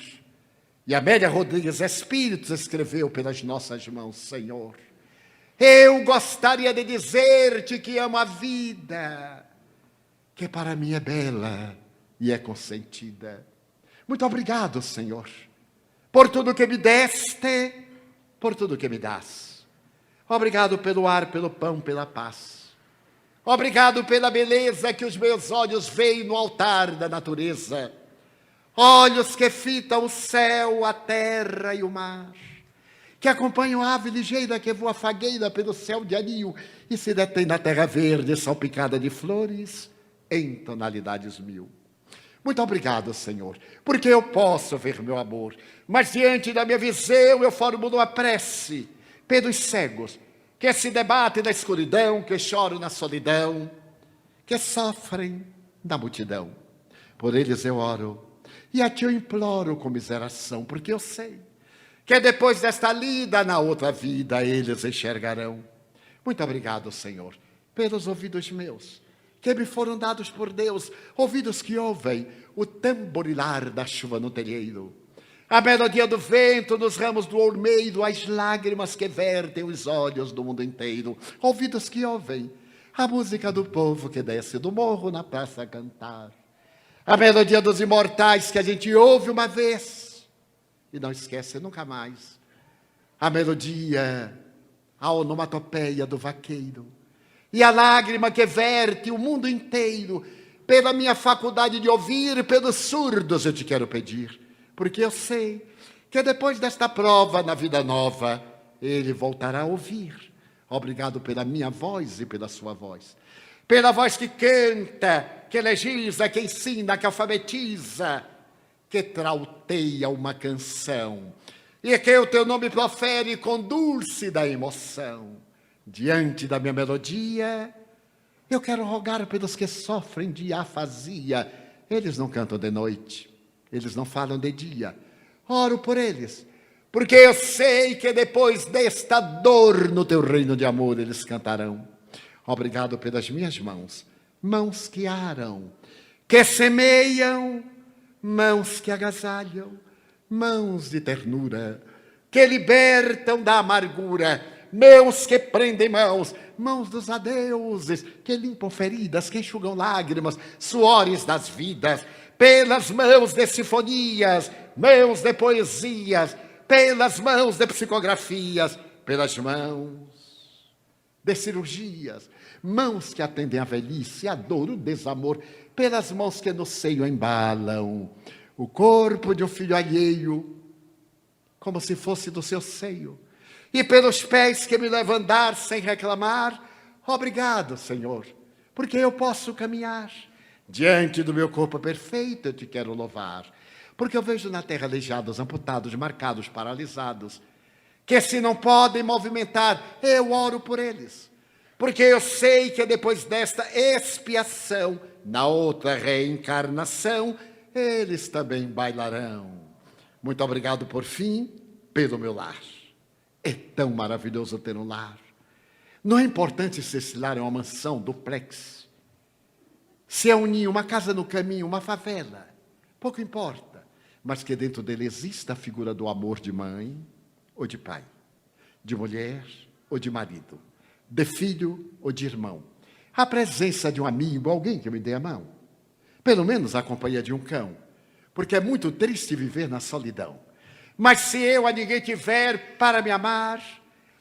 E Amélia Rodrigues Espíritos escreveu pelas nossas mãos: Senhor, eu gostaria de dizer-te que amo a vida, que para mim é bela e é consentida. Muito obrigado, Senhor, por tudo que me deste, por tudo que me dás. Obrigado pelo ar, pelo pão, pela paz. Obrigado pela beleza que os meus olhos veem no altar da natureza. Olhos que fitam o céu, a terra e o mar, que acompanham a ave ligeira que voa fagueira pelo céu de anil e se detém na terra verde salpicada de flores em tonalidades mil. Muito obrigado, Senhor, porque eu posso ver meu amor, mas diante da minha visão eu formulo uma prece pelos cegos que se debatem na escuridão, que choram na solidão, que sofrem na multidão. Por eles eu oro e a ti eu imploro comiseração, porque eu sei que depois desta lida na outra vida eles enxergarão. Muito obrigado, Senhor, pelos ouvidos meus, que me foram dados por Deus, ouvidos que ouvem o tamborilar da chuva no telheiro, a melodia do vento nos ramos do olmeiro, as lágrimas que vertem os olhos do mundo inteiro, ouvidos que ouvem a música do povo que desce do morro na praça a cantar, a melodia dos imortais que a gente ouve uma vez e não esquece nunca mais, a melodia, a onomatopeia do vaqueiro, e a lágrima que verte o mundo inteiro. Pela minha faculdade de ouvir, pelos surdos eu te quero pedir, porque eu sei que depois desta prova na vida nova, ele voltará a ouvir. Obrigado pela minha voz e pela sua voz, pela voz que canta, que legisla, que ensina, que alfabetiza, que trauteia uma canção, e que o teu nome profere com dúlcida emoção. Diante da minha melodia, eu quero rogar pelos que sofrem de afasia. Eles não cantam de noite, eles não falam de dia. Oro por eles, porque eu sei que depois desta dor no teu reino de amor eles cantarão. Obrigado pelas minhas mãos, mãos que aram, que semeiam, mãos que agasalham, mãos de ternura, que libertam da amargura, mãos que prendem mãos, mãos dos adeuses, que limpam feridas, que enxugam lágrimas, suores das vidas, pelas mãos de sinfonias, mãos de poesias, pelas mãos de psicografias, pelas mãos de cirurgias, mãos que atendem a velhice, a dor, o desamor, pelas mãos que no seio embalam o corpo de um filho alheio, como se fosse do seu seio, e pelos pés que me levam a andar sem reclamar. Obrigado, Senhor, porque eu posso caminhar. Diante do meu corpo perfeito eu te quero louvar, porque eu vejo na terra aleijados, amputados, marcados, paralisados, que se não podem movimentar, eu oro por eles, porque eu sei que depois desta expiação, na outra reencarnação, eles também bailarão. Muito obrigado, por fim, pelo meu lar. É tão maravilhoso ter um lar. Não é importante se esse lar é uma mansão, duplex, se é um ninho, uma casa no caminho, uma favela, pouco importa, mas que dentro dele exista a figura do amor de mãe ou de pai, de mulher ou de marido, de filho ou de irmão, a presença de um amigo, alguém que me dê a mão, pelo menos a companhia de um cão, porque é muito triste viver na solidão. Mas se eu a ninguém tiver para me amar,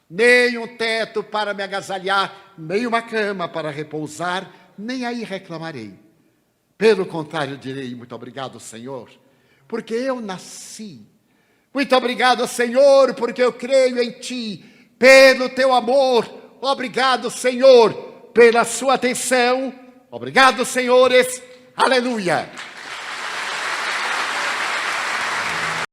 nem um teto para me agasalhar, nem uma cama para repousar, nem aí reclamarei. Pelo contrário, direi: muito obrigado, Senhor, porque eu nasci. Muito obrigado, Senhor, porque eu creio em Ti, pelo Teu amor. Obrigado, Senhor, pela sua atenção. Obrigado, senhores. Aleluia.